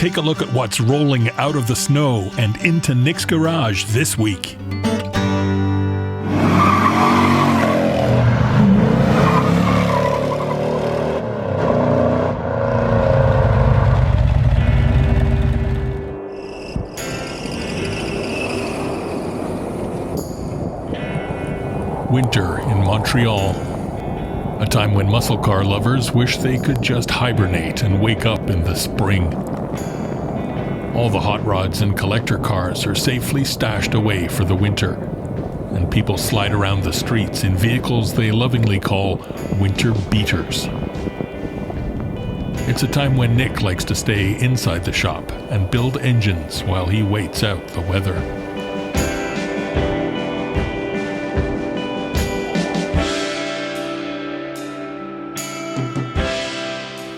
take a look at what's rolling out of the snow and into Nick's garage this week. Winter in Montreal. A time when muscle car lovers wish they could just hibernate and wake up in the spring. All the hot rods and collector cars are safely stashed away for the winter, and people slide around the streets in vehicles they lovingly call winter beaters. It's a time when Nick likes to stay inside the shop and build engines while he waits out the weather.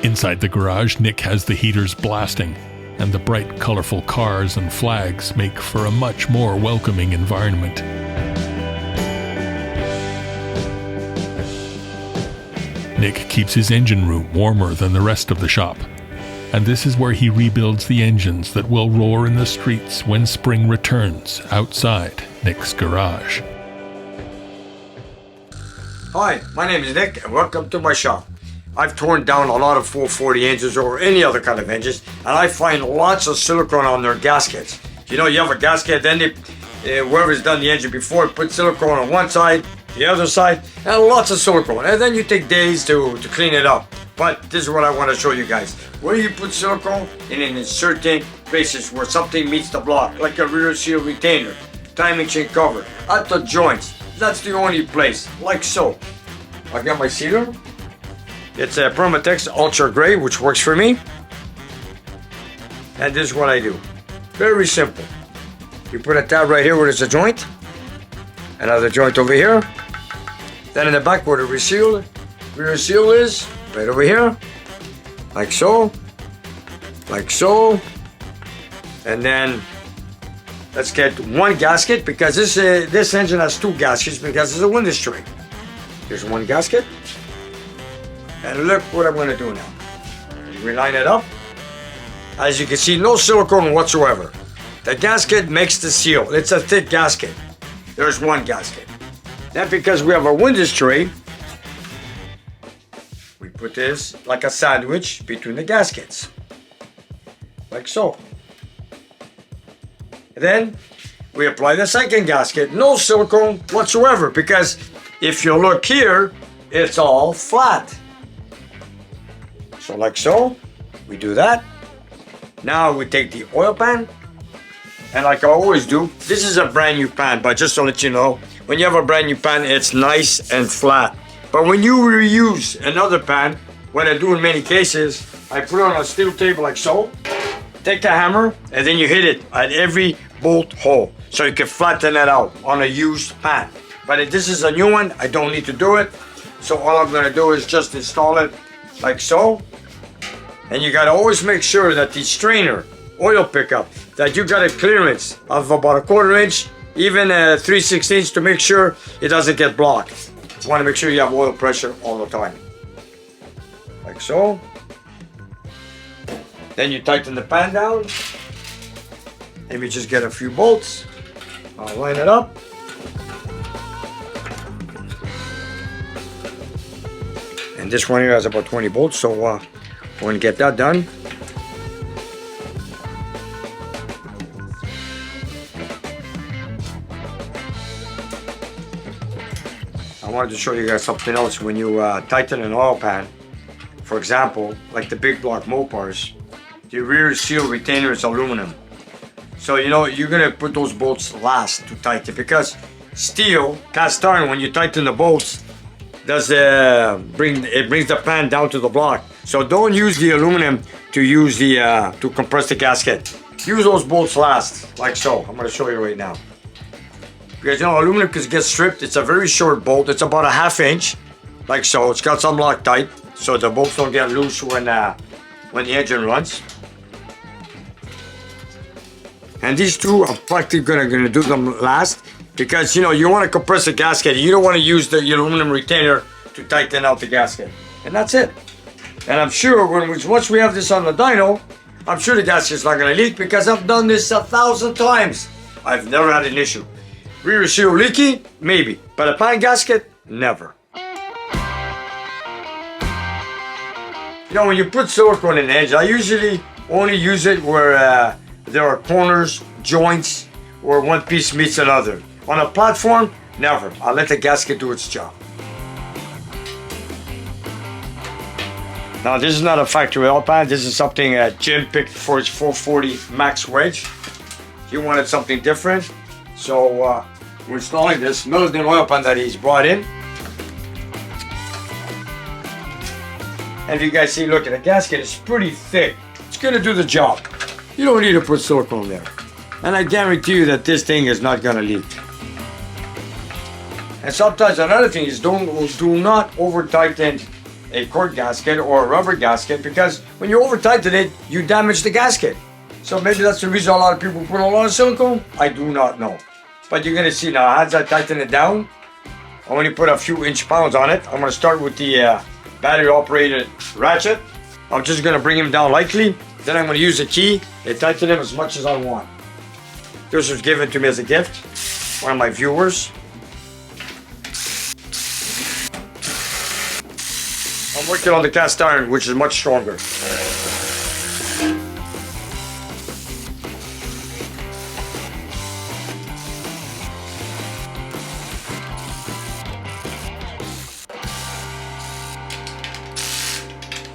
Inside the garage, Nick has the heaters blasting, and the bright, colorful cars and flags make for a much more welcoming environment. Nick keeps his engine room warmer than the rest of the shop, and this is where he rebuilds the engines that will roar in the streets when spring returns outside Nick's garage. Hi, my name is Nick, and welcome to my shop. I've torn down a lot of 440 engines or any other kind of engines, and I find lots of silicone on their gaskets. You know, you have a gasket, then whoever's done the engine before put silicone on one side, the other side, and lots of silicone. And then you take days to clean it up. But this is what I want to show you guys. Where you put silicone in certain places where something meets the block, like a rear seal retainer, timing chain cover, at the joints. That's the only place, like so. I've got my sealer. It's a Permatex Ultra Gray, which works for me. And this is what I do. Very simple. You put a tab right here where there's a joint. Another joint over here. Then in the back where the rear seal is, right over here. Like so. Like so. And then let's get one gasket, because this engine has two gaskets because it's a window tray. Here's one gasket. And look what I'm going to do now. We line it up. As you can see, no silicone whatsoever. The gasket makes the seal. It's a thick gasket. There's one gasket. Then because we have a window tray, we put this like a sandwich between the gaskets. Like so. Then we apply the second gasket. No silicone whatsoever, because if you look here, it's all flat. So like so, we do that. Now we take the oil pan, and like I always do, this is a brand new pan, but just to let you know, when you have a brand new pan, it's nice and flat. But when you reuse another pan, what I do in many cases, I put it on a steel table like so, take the hammer, and then you hit it at every bolt hole, so you can flatten it out on a used pan. But if this is a new one, I don't need to do it. So all I'm gonna do is just install it like so. And you gotta always make sure that the strainer, oil pickup, that you got a clearance of about 1/4 inch, even 3/16 to make sure it doesn't get blocked. You wanna make sure you have oil pressure all the time. Like so. Then you tighten the pan down. And we just get a few bolts. I'll line it up. And this one here has about 20 bolts, so we're going to get that done. I wanted to show you guys something else. When you tighten an oil pan, for example, like the big block Mopars, the rear seal retainer is aluminum. So you know, you're gonna put those bolts last to tighten, because steel, cast iron, when you tighten the bolts, brings the pan down to the block. So don't use the aluminum to compress the gasket. Use those bolts last, like so. I'm gonna show you right now. Because you know, aluminum can get stripped. It's a very short bolt. It's about a 1/2 inch, like so. It's got some Loctite, so the bolts don't get loose when the engine runs. And these two, I'm practically gonna do them last, because you know, you want to compress the gasket. You don't want to use the aluminum retainer to tighten out the gasket. And that's it. And I'm sure once we have this on the dyno, I'm sure the gasket's not gonna leak because I've done this 1,000 times. I've never had an issue. Rear seal leaky? Maybe. But a pan gasket? Never. You know, when you put silicone in the edge, I usually only use it where there are corners, joints, or one piece meets another. On a platform, never. I'll let the gasket do its job. Now, this is not a factory oil pan. This is something Jim picked for his 440 max wedge. He wanted something different. So we're installing this Milton oil pan that he's brought in. And if you guys see, look at the gasket, it's pretty thick. It's gonna do the job. You don't need to put silicone there. And I guarantee you that this thing is not gonna leak. And sometimes another thing is do not over tighten a cork gasket or a rubber gasket, because when you over tighten it, you damage the gasket. So maybe that's the reason a lot of people put a lot of silicone. I do not know. But you're gonna see now, as I tighten it down, I only put a few inch-pounds on it. I'm gonna start with the battery operated ratchet. I'm just gonna bring him down lightly. Then I'm gonna use a key and tighten him as much as I want. This was given to me as a gift, one of my viewers. I'm working on the cast iron, which is much stronger.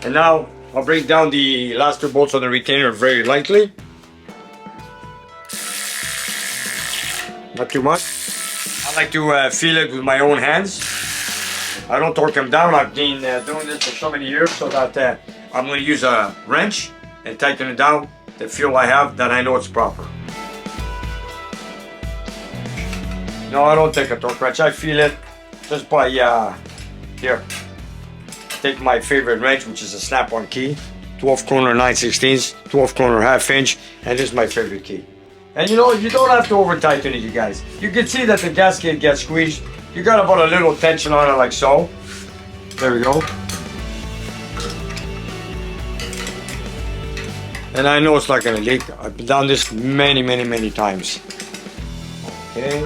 And now I'll bring down the last two bolts on the retainer very lightly. Not too much. I like to feel it with my own hands. I don't torque them down. I've been doing this for so many years, so that I'm going to use a wrench and tighten it down to feel I have that I know it's proper. No, I don't take a torque wrench. I feel it just by here. Take my favorite wrench, which is a snap-on key, 12 corner 9/16, 12 corner ½ inch, and this is my favorite key. And you know, you don't have to over tighten it, you guys. You can see that the gasket gets squeezed. You got about a little tension on it like so. There we go. And I know it's not gonna leak. I've done this many times. Okay.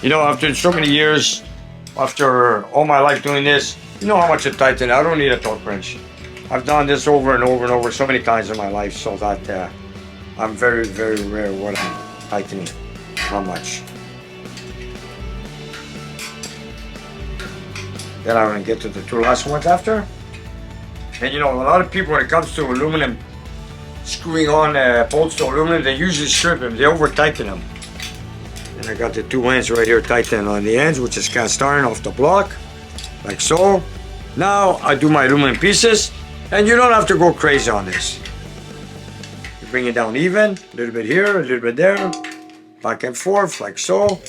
You know, after so many years, after all my life doing this, you know how much it tightens. I don't need a torque wrench. I've done this over and over so many times in my life, so that I'm very rare when I'm tightening. How much? Then I'm gonna get to the two last ones after. And you know, a lot of people, when it comes to aluminum, screwing on bolts to aluminum, they usually strip them, they over tighten them. And I got the two ends right here tightened on the ends, which is cast iron off the block, like so. Now I do my aluminum pieces, and you don't have to go crazy on this. You bring it down even, a little bit here, a little bit there, back and forth, like so.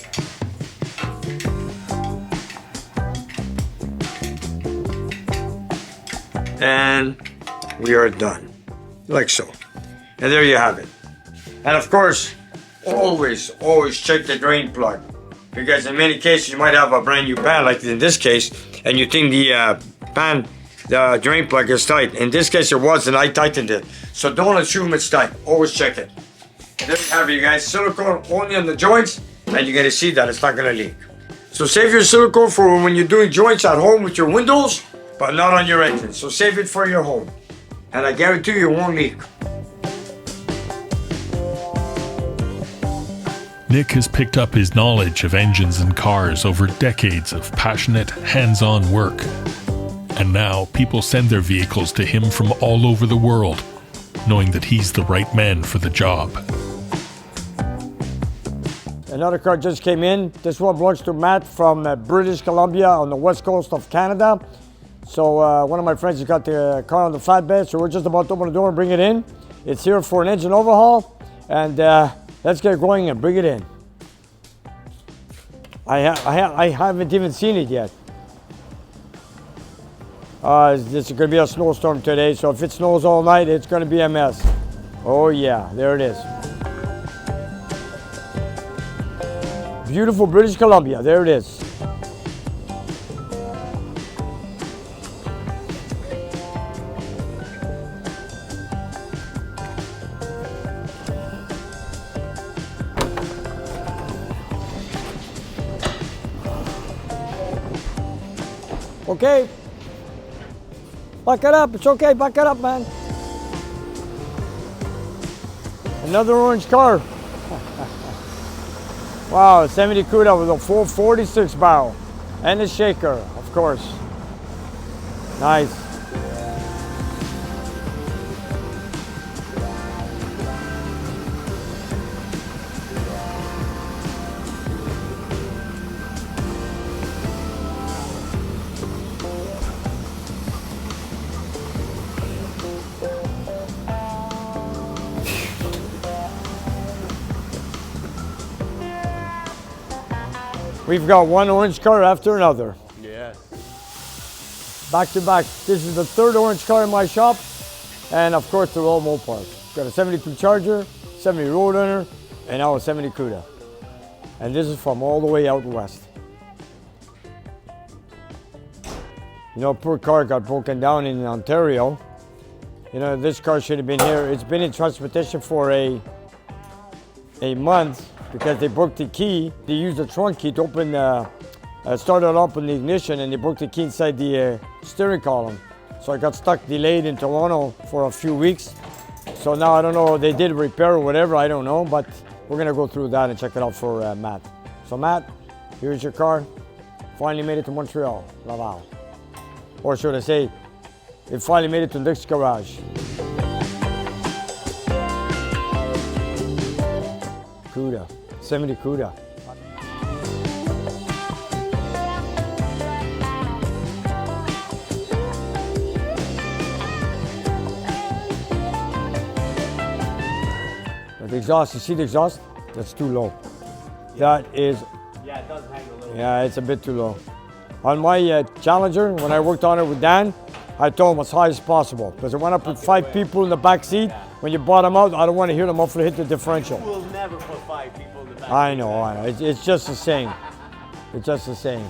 And we are done, like so. And there you have it. And of course, always check the drain plug, because in many cases you might have a brand new pan, like in this case, and you think the drain plug is tight. In this case it was, and I tightened it. So don't assume it's tight, always check it. And there you have it, you guys. Silicone only on the joints, and you're gonna see that it's not gonna leak. So save your silicone for when you're doing joints at home with your windows, but not on your engine. So save it for your home, and I guarantee you it won't leak. Nick has picked up his knowledge of engines and cars over decades of passionate, hands-on work. And now people send their vehicles to him from all over the world, knowing that he's the right man for the job. Another car just came in. This one belongs to Matt from British Columbia on the west coast of Canada. So one of my friends has got the car on the flatbed, so we're just about to open the door and bring it in. It's here for an engine overhaul, and let's get going and bring it in. I haven't even seen it yet. This is going to be a snowstorm today, so if it snows all night, it's going to be a mess. Oh yeah, there it is. Beautiful British Columbia, there it is. Okay. Back it up, it's okay, back it up, man. Another orange car. Wow, 70 Cuda with a full 46 barrel. And a shaker, of course. Nice. We've got one orange car after another. Yeah. Back to back. This is the third orange car in my shop. And of course, they're all Mopars. Got a 72 Charger, 70 Roadrunner, and now a 70 Cuda. And this is from all the way out west. You know, poor car got broken down in Ontario. You know, this car should have been here. It's been in transportation for a month because they broke the key. They used the trunk key to open, started up in the ignition, and they broke the key inside the steering column. So I got stuck delayed in Toronto for a few weeks. So now I don't know, they did repair or whatever, I don't know, but we're gonna go through that and check it out for Matt. So Matt, here's your car. Finally made it to Montreal, Laval. Or should I say, it finally made it to Nick's garage. Cuda, 70 Cuda. But the exhaust, you see the exhaust? That's too low. That is, Yeah, it does hang a little. yeah, it's a bit too low. On my Challenger, when I worked on it with Dan, I told him as high as possible because I went up with 5 people in the back seat. When you bottom out, I don't want to hear the muffler hit the differential. We'll never put 5 people in the back. I know. It's just the same. It's just the same.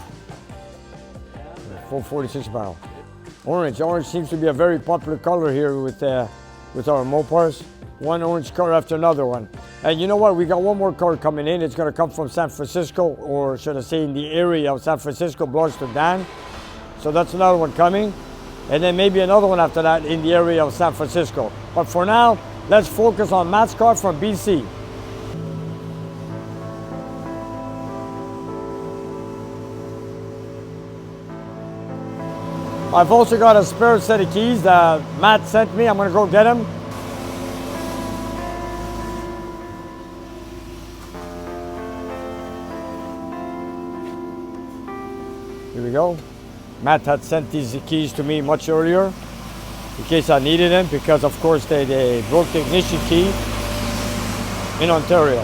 Full 46 barrel. Orange. Orange seems to be a very popular color here with our Mopars. One orange car after another one. And you know what? We got one more car coming in. It's going to come from San Francisco, or should I say in the area of San Francisco, belongs to Dan. So that's another one coming. And then maybe another one after that in the area of San Francisco. But for now, let's focus on Matt's car from BC. I've also got a spare set of keys that Matt sent me. I'm gonna go get them. Here we go. Matt had sent these keys to me much earlier in case I needed them because of course they broke the ignition key in Ontario.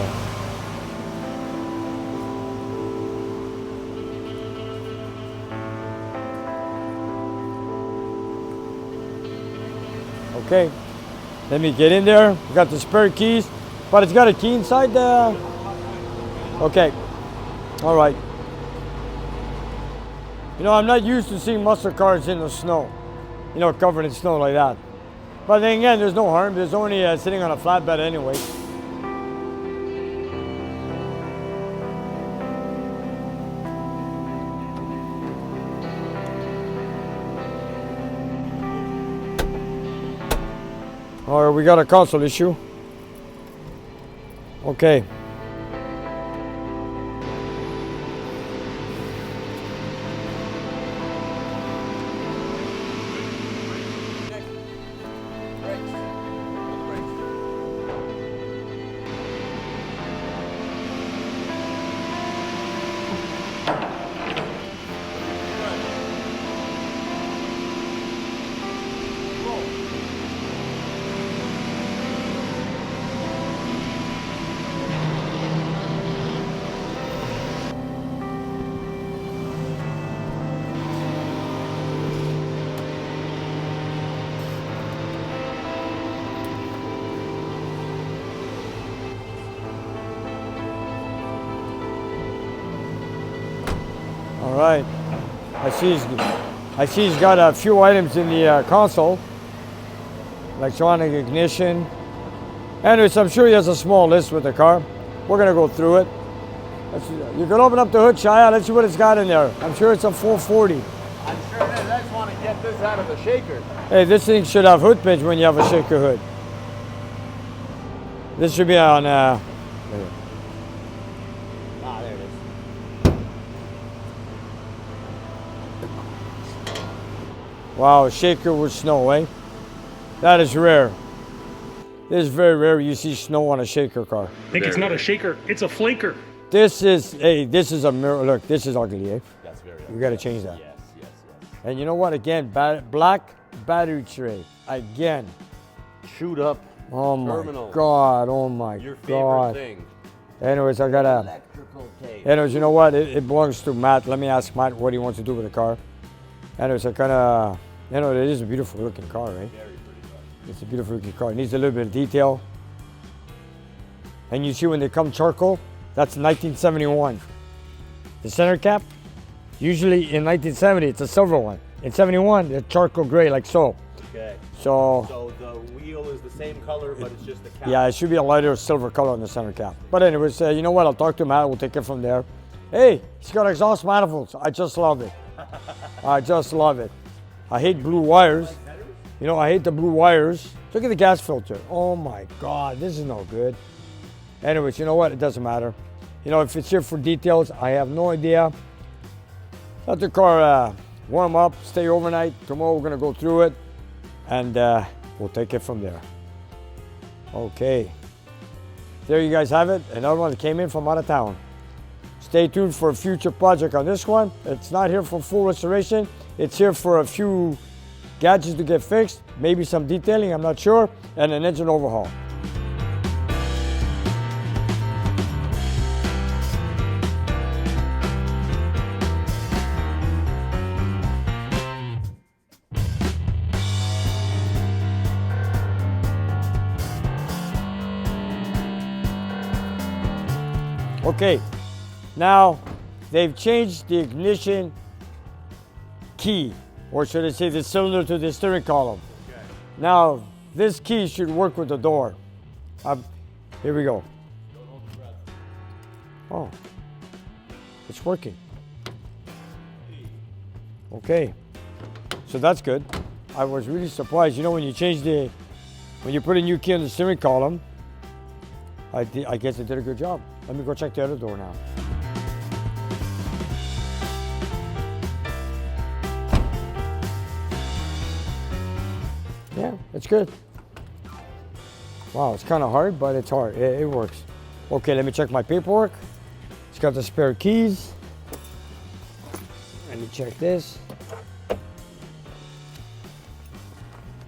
Okay, let me get in there. We got the spare keys, but it's got a key inside the... Okay, all right. You know, I'm not used to seeing muscle cars in the snow, you know, covered in snow like that. But then again, there's no harm. There's only sitting on a flatbed anyway. All right, we got a console issue. Okay. All right. I see he's got a few items in the console. Electronic ignition. Anyways, I'm sure he has a small list with the car. We're gonna go through it. You can open up the hood, Shia. Let's see what it's got in there. I'm sure it's a 440. I'm sure it is. I just want to get this out of the shaker. Hey, this thing should have hood pins when you have a shaker hood. This should be on. Ah, there it is. Wow, shaker with snow, eh? That is rare. This is very rare. You see snow on a shaker car. I think it's not a shaker, it's a flaker. This is a mirror. Look, this is ugly, eh? That's very We got to change that. Yes, yes, yes. And you know what? Again, black battery tray. Again. Shoot up. Oh my Terminal. God. Oh my Your favorite God. thing. Anyways, I got a. Electrical tape. Anyways, you know what? It belongs to Matt. Let me ask Matt what he wants to do with the car. Anyways, I kind of, it is a beautiful looking car, right? Very pretty car. It's a beautiful looking car. It needs a little bit of detail. And you see when they come charcoal, that's 1971. The center cap, usually in 1970, it's a silver one. In 71, it's charcoal gray, like so. Okay. So, So the wheel is the same color, but it's just the cap. yeah, it should be a lighter silver color on the center cap. But anyways, you know what? I'll talk to Matt. We'll take it from there. Hey, he's got exhaust manifolds. I just love it. I just love it. I hate blue wires. You know, I hate the blue wires. Look at the gas filter. Oh my God, this is no good. Anyways, you know what? It doesn't matter. You know, if it's here for details, I have no idea. Let the car warm up, stay overnight. Tomorrow we're gonna go through it and we'll take it from there. Okay. There you guys have it. Another one that came in from out of town. Stay tuned for a future project on this one. It's not here for full restoration. It's here for a few gadgets to get fixed, maybe some detailing, I'm not sure, and an engine overhaul. Okay, now they've changed the ignition key, or should I say the cylinder to the steering column. Okay. Now, this key should work with the door. Here we go. Oh, it's working. Okay, so that's good. I was really surprised. You know, when you put a new key on the steering column, I guess they did a good job. Let me go check the other door now. Yeah, it's good. Wow, it's kind of hard, but it's hard. It works. Okay, let me check my paperwork. It's got the spare keys. Let me check this.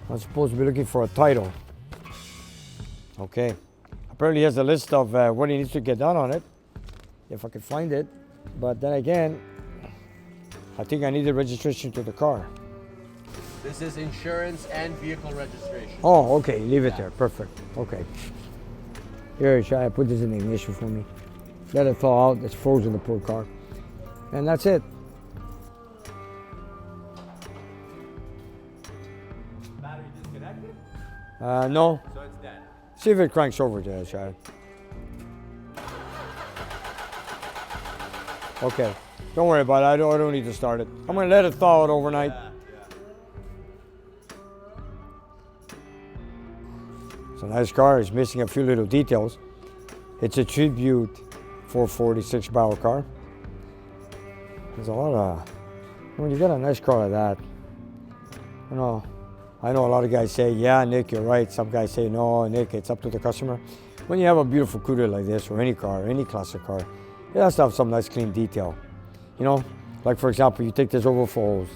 I'm supposed to be looking for a title. Okay. Apparently he has a list of what he needs to get done on it, if I can find it. But then again, I think I need the registration to the car. This is insurance and vehicle registration. Oh, okay, leave it there, perfect, okay. Here, Shia, put this in the ignition for me. Let it thaw out, it's frozen, the poor car. And that's it. Battery disconnected? No. So it's dead. See if it cranks over there, Shia. Okay, don't worry about it, I don't need to start it. I'm gonna let it thaw out overnight. It's a nice car, it's missing a few little details. It's a tribute 446 barrel car. There's a lot of, when you get a nice car like that, you know, I know a lot of guys say, yeah, Nick, you're right. Some guys say, no, Nick, it's up to the customer. When you have a beautiful Cuda like this, or any car, any classic car, it has to have some nice clean detail. You know, like for example, you take this overflow hose.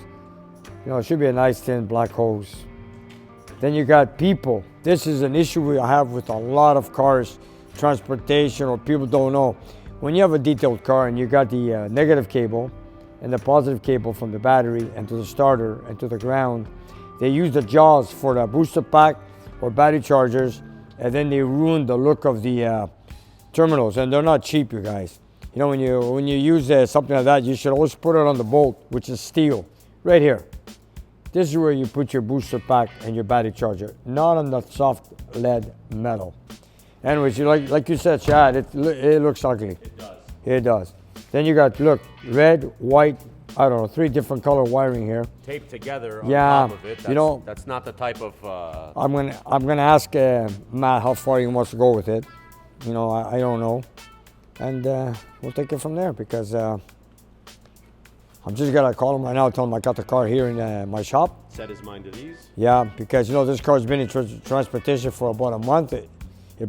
You know, it should be a nice thin black hose. Then you got people. This is an issue we have with a lot of cars, transportation, or people don't know. When you have a detailed car and you got the negative cable and the positive cable from the battery and to the starter and to the ground, they use the jaws for the booster pack or battery chargers, and then they ruin the look of the terminals, and they're not cheap, you guys. You know, when you use something like that, you should always put it on the bolt, which is steel, right here. This is where you put your booster pack and your battery charger, not on the soft lead metal. Anyways, like you said, Chad, it looks ugly. It does. It does. Then you got, look, red, white, I don't know, 3 different color wiring here. Taped together on Yeah, top of it. That's, you know, that's not the type of. I'm gonna ask Matt how far he wants to go with it. You know, I don't know, and we'll take it from there because I'm just gonna call him right now, tell him I got the car here in my shop. Set his mind at ease. Yeah, because you know this car's been in transportation for about a month. It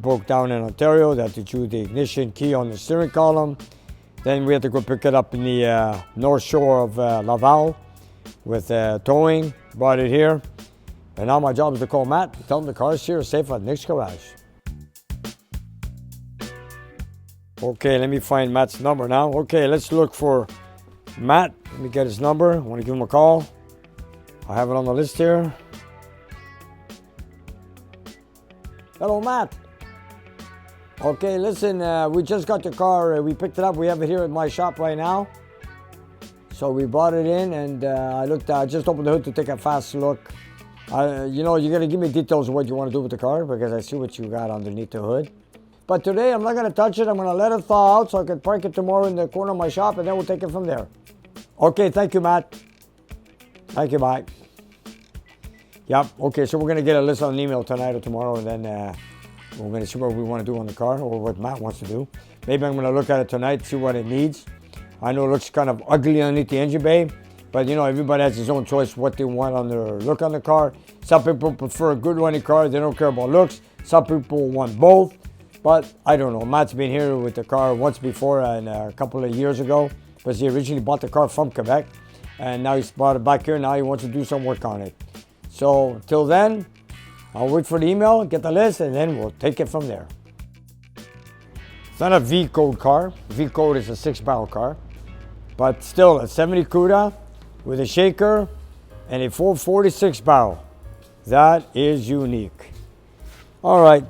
broke down in Ontario. They had to choose the ignition key on the steering column. Then we had to go pick it up in the north shore of Laval with towing. Brought it here. And now my job is to call Matt, tell him the car's here, safe at Nick's garage. Okay, let me find Matt's number now. Okay, let's look for Matt. Let me get his number. I want to give him a call. I have it on the list here. Hello, Matt. Okay, listen, we just got the car. We picked it up. We have it here at my shop right now. So we brought it in, and I just opened the hood to take a fast look. You know, you're going to give me details of what you want to do with the car because I see what you got underneath the hood. But today, I'm not going to touch it. I'm going to let it thaw out so I can park it tomorrow in the corner of my shop, and then we'll take it from there. Okay, thank you, Matt. Thank you, bye. Yep, okay, so we're going to get a list on an email tonight or tomorrow, and then we're going to see what we want to do on the car or what Matt wants to do. Maybe I'm going to look at it tonight, see what it needs. I know it looks kind of ugly underneath the engine bay, but you know, everybody has his own choice what they want on their look on the car. Some people prefer a good running car. They don't care about looks. Some people want both, but I don't know. Matt's been here with the car once before and a couple of years ago because he originally bought the car from Quebec and now he's brought it back here. Now he wants to do some work on it. So till then, I'll wait for the email, get the list, and then we'll take it from there. It's not a V-code car. V-code is a 6-barrel car. But still, a 70 Cuda with a shaker and a 446 barrel. That is unique. All right.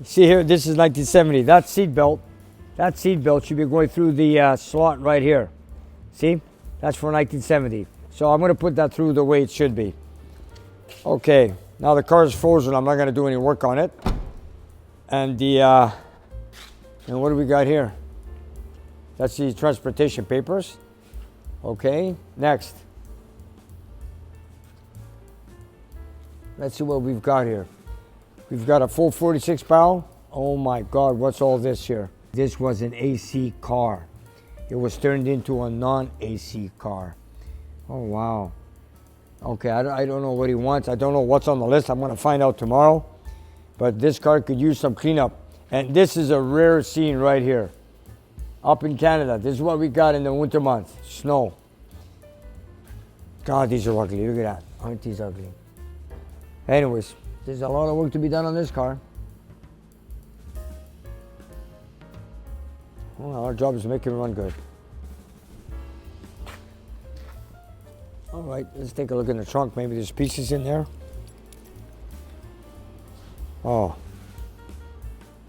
See here, this is 1970. That seat belt should be going through the slot right here. See? That's for 1970. So I'm going to put that through the way it should be. Okay. Now the car is frozen. I'm not going to do any work on it. And and what do we got here? That's the transportation papers. Okay, next. Let's see what we've got here. We've got a 446 barrel. Oh my God, what's all this here? This was an AC car. It was turned into a non-AC car. Oh wow. Okay, I don't know what he wants. I don't know what's on the list. I'm gonna find out tomorrow. But this car could use some cleanup. And this is a rare scene right here. Up in Canada, this is what we got in the winter months, snow. God, these are ugly, look at that. Aren't these ugly? Anyways, there's a lot of work to be done on this car. Well, our job is to make it run good. All right, let's take a look in the trunk. Maybe there's pieces in there. Oh,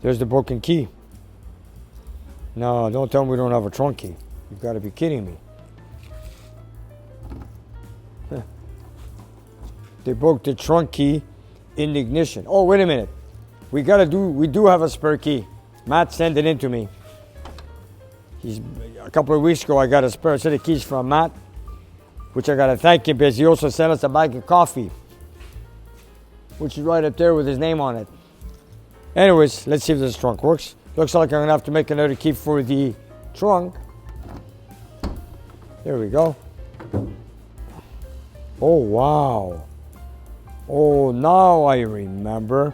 there's the broken key. No, don't tell me we don't have a trunk key. You've got to be kidding me. Huh. They broke the trunk key in the ignition. Oh, wait a minute. We do have a spare key. Matt sent it in to me. A couple of weeks ago, I got a spare set of keys from Matt, which I got to thank him because he also sent us a bag of coffee, which is right up there with his name on it. Anyways, let's see if this trunk works. Looks like I'm gonna have to make another key for the trunk. There we go. Oh, wow. Oh, now I remember.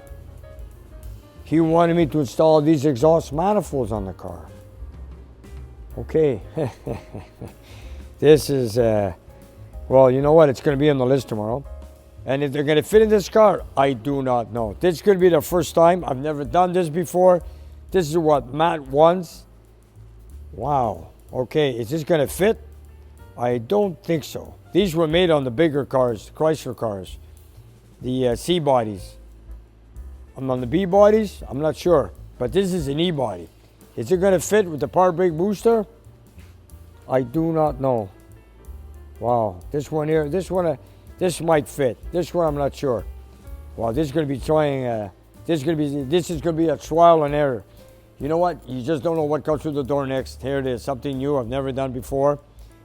He wanted me to install these exhaust manifolds on the car. Okay. This is, well, you know what? It's gonna be on the list tomorrow. And if they're gonna fit in this car, I do not know. This is gonna be the first time. I've never done this before. This is what Matt wants. Wow. Okay, is this gonna fit? I don't think so. These were made on the bigger cars, Chrysler cars. The C bodies. On the B bodies, I'm not sure. But this is an E body. Is it going to fit with the power brake booster? I do not know. Wow, this one here, this might fit. This one I'm not sure. Wow, this is going to be trying. This is going to be a trial and error. You know what? You just don't know what comes through the door next. Here it is, something new I've never done before.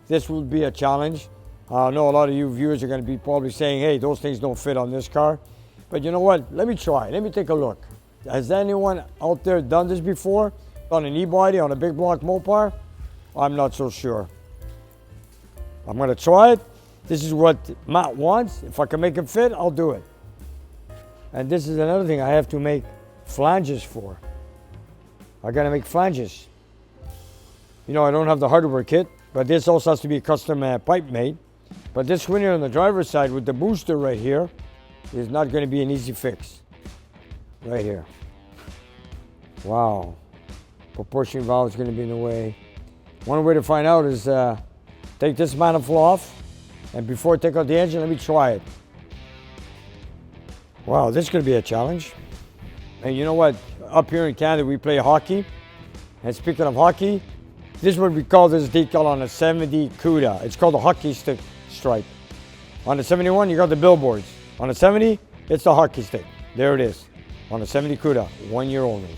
This will be a challenge. I know a lot of you viewers are going to be probably saying, hey, those things don't fit on this car. But you know what? Let me try. Let me take a look. Has anyone out there done this before? On an e-body, on a big block Mopar? I'm not so sure. I'm going to try it. This is what Matt wants. If I can make it fit, I'll do it. And this is another thing I have to make flanges for. I got to make flanges. You know, I don't have the hardware kit, but this also has to be custom pipe made. But this one here on the driver's side with the booster right here is not going to be an easy fix. Right here. Wow. Proportion valve is going to be in the way. One way to find out is take this manifold off, and before I take out the engine, let me try it. Wow, this is going to be a challenge. And you know what? Up here in Canada, we play hockey. And speaking of hockey, this is what we call this decal on a 70 Cuda. It's called a hockey stick stripe. On the 71, you got the billboards. On the 70, it's the hockey stick. There it is. On the 70 Cuda, 1 year only.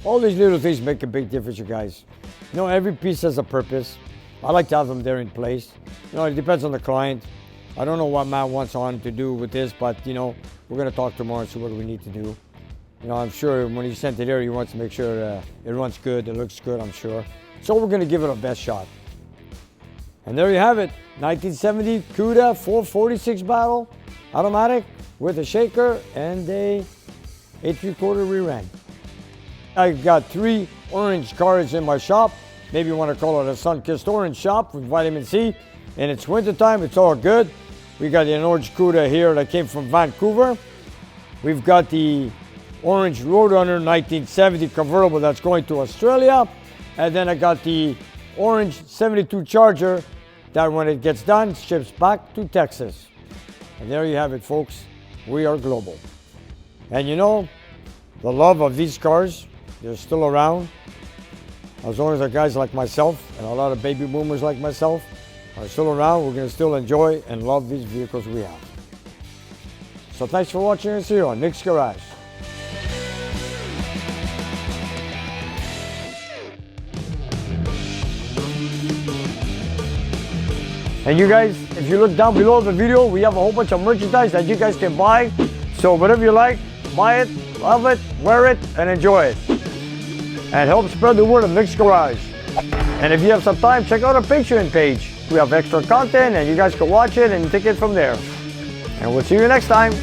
All these little things make a big difference, you guys. You know, every piece has a purpose. I like to have them there in place. You know, it depends on the client. I don't know what Matt wants on to do with this, but you know, we're going to talk tomorrow and see what we need to do. You know, I'm sure when he sent it here, he wants to make sure it runs good, it looks good, I'm sure. So we're going to give it our best shot. And there you have it, 1970 Cuda 446 battle, automatic with a shaker and a 8 3/4 rear end. I've got 3 orange cars in my shop. Maybe you want to call it a sun-kissed orange shop with vitamin C. And it's wintertime, it's all good. We got an orange Cuda here that came from Vancouver. We've got the orange Roadrunner 1970 convertible that's going to Australia. And then I got the orange 72 Charger that when it gets done, ships back to Texas. And there you have it, folks. We are global. And you know, the love of these cars, they're still around. As long as the guys like myself and a lot of baby boomers like myself are still around, we're going to still enjoy and love these vehicles we have. So thanks for watching us here on Nick's Garage. And you guys, if you look down below the video, we have a whole bunch of merchandise that you guys can buy. So whatever you like, buy it, love it, wear it, and enjoy it. And help spread the word of Nick's Garage. And if you have some time, check out our Patreon page. We have extra content and you guys can watch it and take it from there. And we'll see you next time.